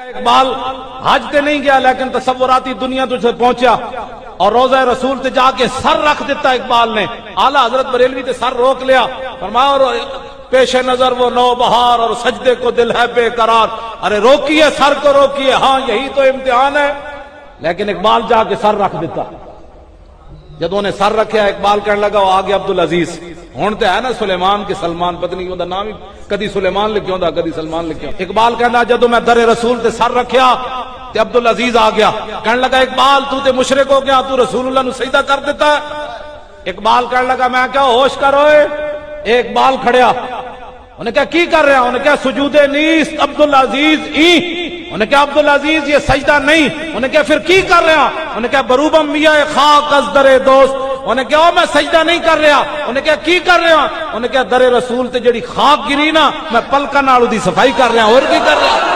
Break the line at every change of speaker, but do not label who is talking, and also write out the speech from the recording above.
इकबाल हज ते नहीं गया लेकिन तसव्वुराती दुनिया तुझे पहुंचा और रोज़ा रसूल ते जाके सर रख दिता। इकबाल ने आला हजरत बरेलवी ते सर रोक लिया, फरमाया और पेशे नजर वो नौ बहार और सजदे को दिल है बेकरार। अरे रोकिए, सर को रोकिए, हाँ यही तो इम्तिहान है। लेकिन इकबाल जाके सर रख दिता। जब उन्हें सर रखा इकबाल कहने लगा आ गया अब्दुल अजीज। हुण तो है ना सुलेमान के सलमान, पत्नी का नाम ही कदी सुलेमान लिखिया होंदा कदी सलमान लिखिया। इकबाल कहना जदों मैं दरे रसूल ते सर रखिया ते अब्दुल अजीज आ गया, कहने लगा इकबाल तू ते मुशरिक हो गया, तू रसूलुल्लाह नू सजदा कर दिता। इकबाल कहने लगा मैं क्या होश कर ओए। इकबाल खड़िया, उन्हें क्या की कर रहा, उन्हें क्या सुजूदे नीस अब्दुल अजीज ई, उन्हें क्या अब्दुल अजीज ये सजदा नहीं, उन्हें क्या फिर की कर रहा, उन्हें क्या बरूबम मिया खाक अज़दरे दोस्त, उन्हें क्या मैं सजदा नहीं कर रहा, उन्हें क्या की कर रहा, उन्हें क्या दरे रसूल ते जड़ी खाक गिरी ना मैं पलका नाल दी सफाई कर रहा और की कर रहा।